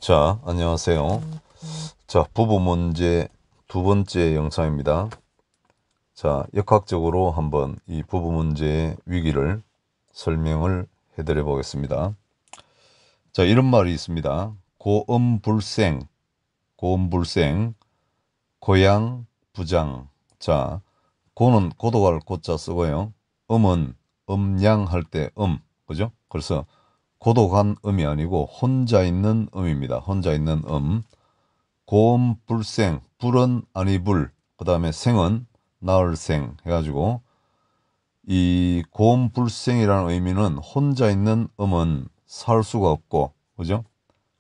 자, 안녕하세요. 자, 부부 문제 두 번째 영상입니다. 자, 역학적으로 한번 이 부부 문제의 위기를 설명을 해드려 보겠습니다. 자, 이런 말이 있습니다. 고음불생, 고음불생, 고양, 부장. 자, 고는 고도갈 고자 쓰고요. 음은 음양할 때 그죠? 그래서 고독한 음이 아니고 혼자 있는 음입니다. 혼자 있는 음. 고음 불생, 불은 아니불, 그 다음에 생은 나을생 해가지고 이 고음 불생이라는 의미는 혼자 있는 음은 살 수가 없고, 그죠?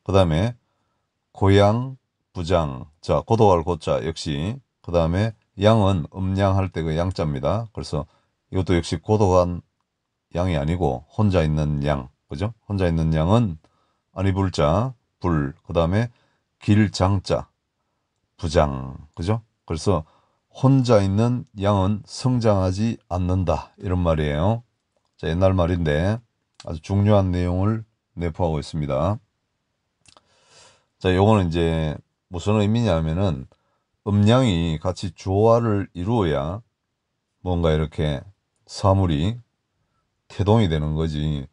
그 다음에 고양, 부장, 자 고도할 고자 역시, 그 다음에 양은 음양할 때 그 양자입니다. 그래서 이것도 역시 고독한 양이 아니고 혼자 있는 양, 그죠? 혼자 있는 양은 아니불자, 불, 그 다음에 길장자, 부장, 그죠? 그래서 혼자 있는 양은 성장하지 않는다, 이런 말이에요. 자, 옛날 말인데 아주 중요한 내용을 내포하고 있습니다. 자, 요거는 이제 무슨 의미냐면은 음양이 같이 조화를 이루어야 뭔가 이렇게 사물이 태동이 되는 거지,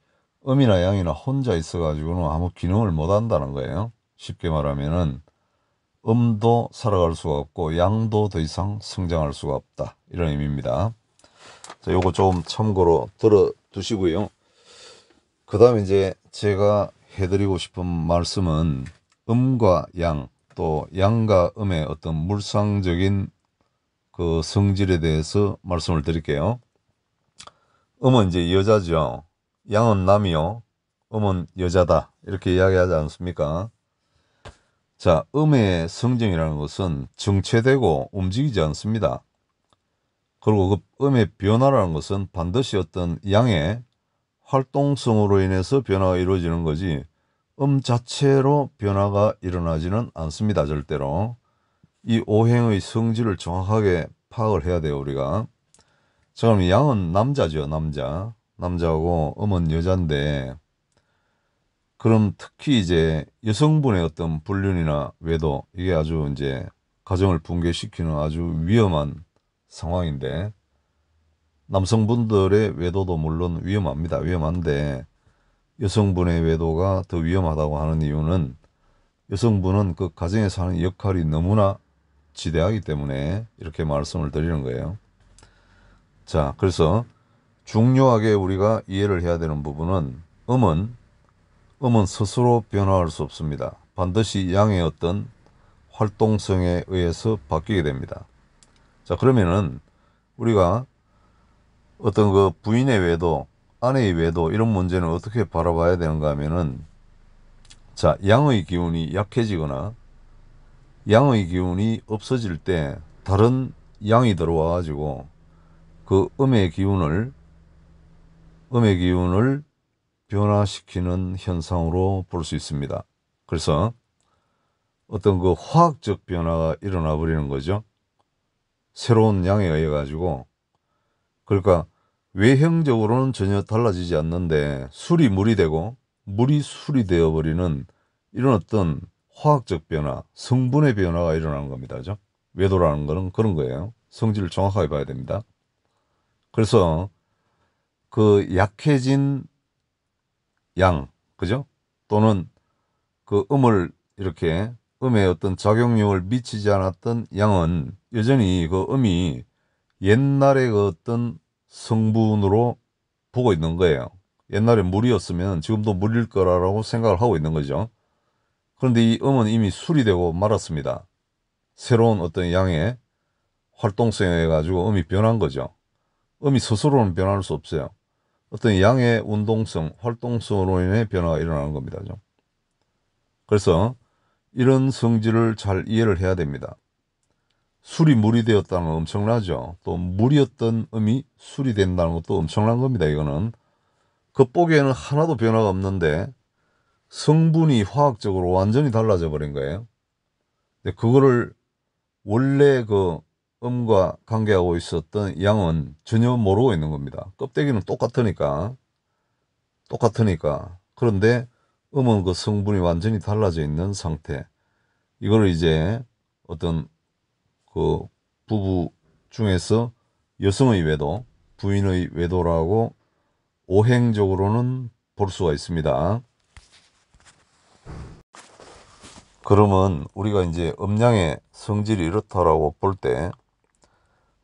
음이나 양이나 혼자 있어가지고는 아무 기능을 못 한다는 거예요. 쉽게 말하면은 음도 살아갈 수가 없고 양도 더 이상 성장할 수가 없다, 이런 의미입니다. 자, 요거 좀 참고로 들어 두시고요. 그 다음에 이제 제가 해드리고 싶은 말씀은 음과 양, 또 양과 음의 어떤 물상적인 그 성질에 대해서 말씀을 드릴게요. 음은 이제 여자죠. 양은 남이요. 음은 여자다, 이렇게 이야기하지 않습니까? 자, 음의 성정이라는 것은 정체되고 움직이지 않습니다. 그리고 그 음의 변화라는 것은 반드시 어떤 양의 활동성으로 인해서 변화가 이루어지는 거지, 음 자체로 변화가 일어나지는 않습니다, 절대로. 이 오행의 성질을 정확하게 파악을 해야 돼요, 우리가. 자, 그럼 양은 남자죠, 남자. 남자고 음은 여잔데, 그럼 특히 이제 여성분의 어떤 불륜이나 외도, 이게 아주 이제 가정을 붕괴시키는 아주 위험한 상황인데, 남성분들의 외도도 물론 위험합니다. 위험한데 여성분의 외도가 더 위험하다고 하는 이유는 여성분은 그 가정에서 하는 역할이 너무나 지대하기 때문에 이렇게 말씀을 드리는 거예요. 자, 그래서 중요하게 우리가 이해를 해야 되는 부분은 음은 스스로 변화할 수 없습니다. 반드시 양의 어떤 활동성에 의해서 바뀌게 됩니다. 자, 그러면은 우리가 어떤 그 부인의 외도, 아내의 외도, 이런 문제는 어떻게 바라봐야 되는가 하면은, 자, 양의 기운이 약해지거나 양의 기운이 없어질 때 다른 양이 들어와 가지고 그 음의 기운을 변화시키는 현상으로 볼 수 있습니다. 그래서 어떤 그 화학적 변화가 일어나 버리는 거죠. 새로운 양에 의해 가지고. 그러니까 외형적으로는 전혀 달라지지 않는데 술이 물이 되고 물이 술이 되어 버리는 이런 어떤 화학적 변화, 성분의 변화가 일어나는 겁니다. 그죠? 외도라는 거는 그런 거예요. 성질을 정확하게 봐야 됩니다. 그래서 그 약해진 양, 그죠? 또는 그 음을 이렇게, 음에 어떤 작용력을 미치지 않았던 양은 여전히 그 음이 옛날의 그 어떤 성분으로 보고 있는 거예요. 옛날에 물이었으면 지금도 물일 거라고 생각을 하고 있는 거죠. 그런데 이 음은 이미 술이 되고 말았습니다. 새로운 어떤 양의 활동성에 의해 가지고 음이 변한 거죠. 음이 스스로는 변할 수 없어요. 어떤 양의 운동성, 활동성으로 인해 변화가 일어나는 겁니다. 그래서 이런 성질을 잘 이해를 해야 됩니다. 술이 물이 되었다는 건 엄청나죠. 또 물이었던 음이 술이 된다는 것도 엄청난 겁니다. 이거는 겉보기에는 하나도 변화가 없는데 성분이 화학적으로 완전히 달라져 버린 거예요. 근데 그거를 원래 그 음과 관계하고 있었던 양은 전혀 모르고 있는 겁니다. 껍데기는 똑같으니까. 그런데 음은 그 성분이 완전히 달라져 있는 상태. 이걸 이제 어떤 그 부부 중에서 여성의 외도, 부인의 외도라고 오행적으로는 볼 수가 있습니다. 그러면 우리가 이제 음양의 성질이 이렇다라고 볼 때,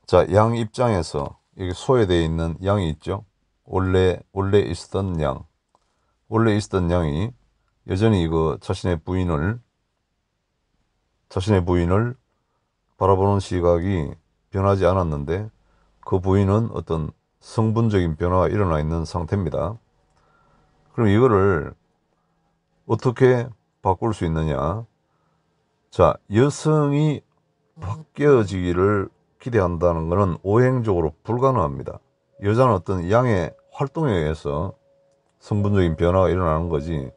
자, 양 입장에서 여기 소외되어 있는 양이 있죠. 원래 있었던 양, 원래 있었던 양이 여전히 그 자신의 부인을 바라보는 시각이 변하지 않았는데, 그 부인은 어떤 성분적인 변화가 일어나 있는 상태입니다. 그럼 이거를 어떻게 바꿀 수 있느냐? 자, 여성이 바뀌어지기를 기대한다는 것은 오행적으로 불가능합니다. 여자는 어떤 양의 활동에 의해서 성분적인 변화가 일어나는 거지,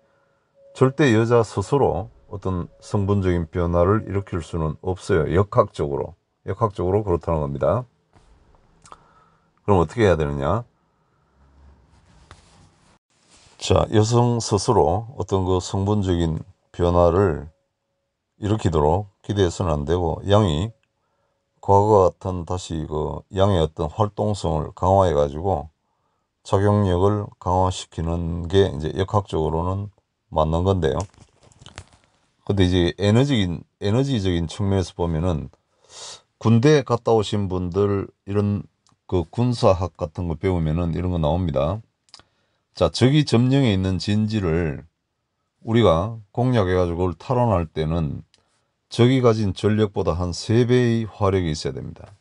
절대 여자 스스로 어떤 성분적인 변화를 일으킬 수는 없어요. 역학적으로 그렇다는 겁니다. 그럼 어떻게 해야 되느냐? 자, 여성 스스로 어떤 그 성분적인 변화를 일으키도록 기대해서는 안 되고, 양이 과거와 같은 다시 그 양의 어떤 활동성을 강화해 가지고 작용력을 강화시키는 게 이제 역학적으로는 맞는 건데요. 근데 이제 에너지적인 측면에서 보면은 군대 갔다 오신 분들 이런 그 군사학 같은 거 배우면은 이런 거 나옵니다. 자, 적이 점령해 있는 진지를 우리가 공략해가지고 그걸 탈환할 때는 적이 가진 전력보다 한 3배의 화력이 있어야 됩니다.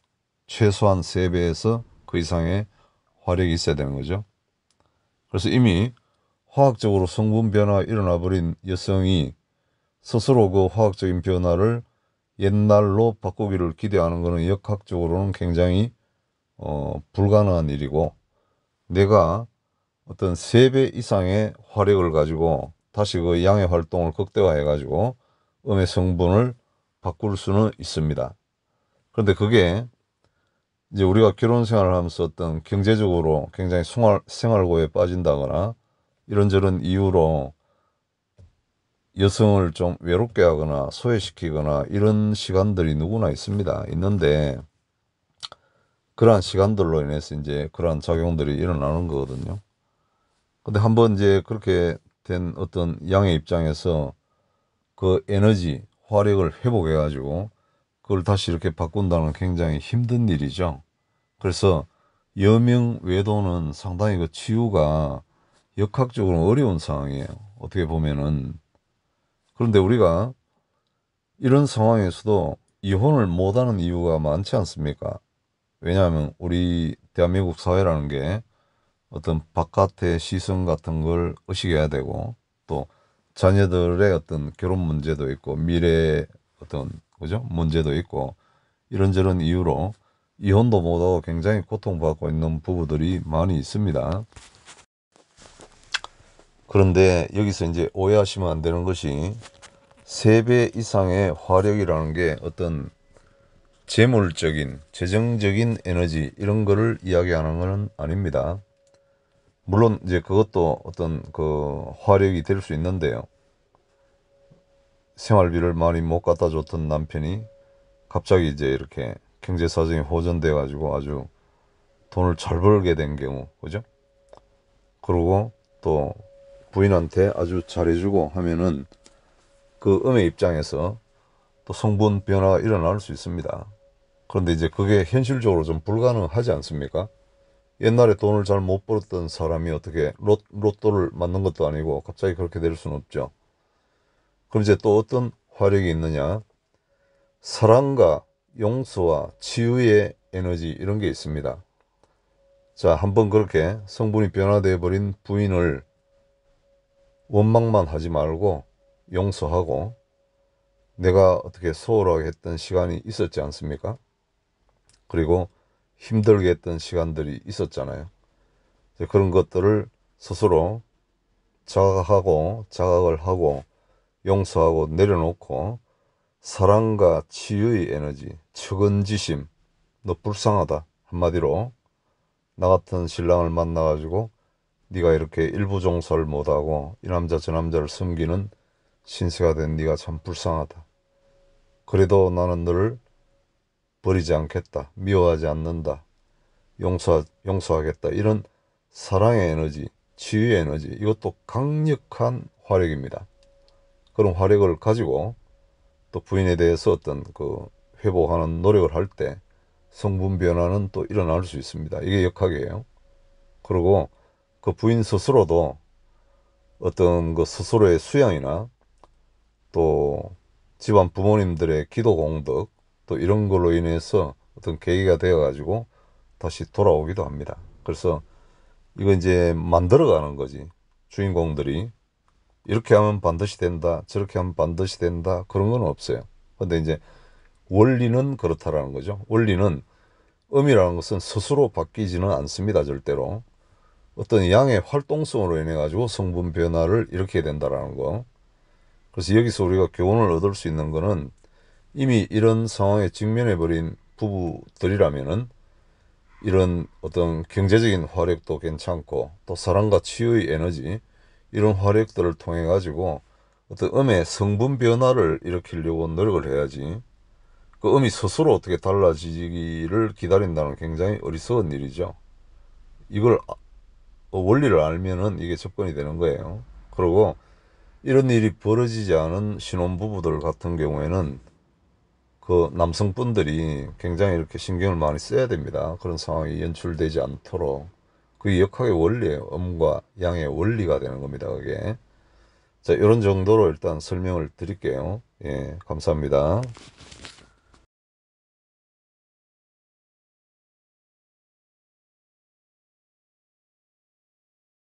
최소한 3배에서 그 이상의 화력이 있어야 되는 거죠. 그래서 이미 화학적으로 성분 변화가 일어나 버린 여성이 스스로 그 화학적인 변화를 옛날로 바꾸기를 기대하는 것은 역학적으로는 굉장히 불가능한 일이고, 내가 어떤 3배 이상의 화력을 가지고 다시 그 양의 활동을 극대화해 가지고 음의 성분을 바꿀 수는 있습니다. 그런데 그게 이제 우리가 결혼 생활을 하면서 어떤 경제적으로 굉장히 생활고에 빠진다거나 이런저런 이유로 여성을 좀 외롭게 하거나 소외시키거나 이런 시간들이 누구나 있는데, 그러한 시간들로 인해서 이제 그러한 작용들이 일어나는 거거든요. 근데 한번 이제 그렇게 된 어떤 양의 입장에서 그 에너지, 화력을 회복해 가지고 그걸 다시 이렇게 바꾼다는 건 굉장히 힘든 일이죠. 그래서 여명 외도는 상당히 그 치유가 역학적으로 어려운 상황이에요. 어떻게 보면은. 그런데 우리가 이런 상황에서도 이혼을 못하는 이유가 많지 않습니까? 왜냐하면 우리 대한민국 사회라는 게 어떤 바깥의 시선 같은 걸 의식해야 되고, 또 자녀들의 어떤 결혼 문제도 있고 미래 어떤 그죠 문제도 있고, 이런저런 이유로 이혼도 못하고 굉장히 고통받고 있는 부부들이 많이 있습니다. 그런데 여기서 이제 오해하시면 안 되는 것이, 3배 이상의 화력이라는 게 어떤 재물적인, 재정적인 에너지 이런 거를 이야기하는 것은 아닙니다. 물론 이제 그것도 어떤 그 화력이 될 수 있는데요. 생활비를 많이 못 갖다 줬던 남편이 갑자기 이제 이렇게 경제 사정이 호전돼 가지고 아주 돈을 잘 벌게 된 경우, 그죠? 그리고 또 부인한테 아주 잘해주고 하면은 그 음의 입장에서 또 성분 변화가 일어날 수 있습니다. 그런데 이제 그게 현실적으로 좀 불가능하지 않습니까? 옛날에 돈을 잘 못 벌었던 사람이 어떻게 로또를 맞는 것도 아니고 갑자기 그렇게 될 수는 없죠. 그럼 이제 또 어떤 화력이 있느냐? 사랑과 용서와 치유의 에너지 이런 게 있습니다. 자, 한번 그렇게 성분이 변화되어 버린 부인을 원망만 하지 말고 용서하고, 내가 어떻게 소홀하게 했던 시간이 있었지 않습니까? 그리고 힘들게 했던 시간들이 있었잖아요. 그런 것들을 스스로 자각을 하고 용서하고 내려놓고, 사랑과 치유의 에너지, 측은지심, 너 불쌍하다 한마디로 나 같은 신랑을 만나가지고 네가 이렇게 일부 종사를 못하고 이 남자 저 남자를 섬기는 신세가 된 네가 참 불쌍하다. 그래도 나는 너를 버리지 않겠다. 미워하지 않는다. 용서하겠다. 이런 사랑의 에너지, 치유의 에너지, 이것도 강력한 화력입니다. 그런 화력을 가지고 또 부인에 대해서 어떤 그 회복하는 노력을 할 때 성분 변화는 또 일어날 수 있습니다. 이게 역학이에요. 그리고 그 부인 스스로도 어떤 그 스스로의 수양이나 또 집안 부모님들의 기도 공덕 또 이런 걸로 인해서 어떤 계기가 되어 가지고 다시 돌아오기도 합니다. 그래서 이거 이제 만들어가는 거지. 주인공들이 이렇게 하면 반드시 된다, 저렇게 하면 반드시 된다, 그런 건 없어요. 근데 이제 원리는 그렇다라는 거죠. 원리는 음이라는 것은 스스로 바뀌지는 않습니다. 절대로. 어떤 양의 활동성으로 인해 가지고 성분 변화를 일으키게 된다라는 거. 그래서 여기서 우리가 교훈을 얻을 수 있는 거는 이미 이런 상황에 직면해 버린 부부들이라면은 이런 어떤 경제적인 화력도 괜찮고 또 사랑과 치유의 에너지 이런 화력들을 통해 가지고 어떤 음의 성분 변화를 일으키려고 노력을 해야지 그 음이 스스로 어떻게 달라지기를 기다린다는 건 굉장히 어리석은 일이죠. 이걸 원리를 알면은 이게 접근이 되는 거예요. 그리고 이런 일이 벌어지지 않은 신혼부부들 같은 경우에는 그 남성분들이 굉장히 이렇게 신경을 많이 써야 됩니다. 그런 상황이 연출되지 않도록. 그게 역학의 원리예요. 음과 양의 원리가 되는 겁니다. 그게. 자, 이런 정도로 일단 설명을 드릴게요. 예, 감사합니다.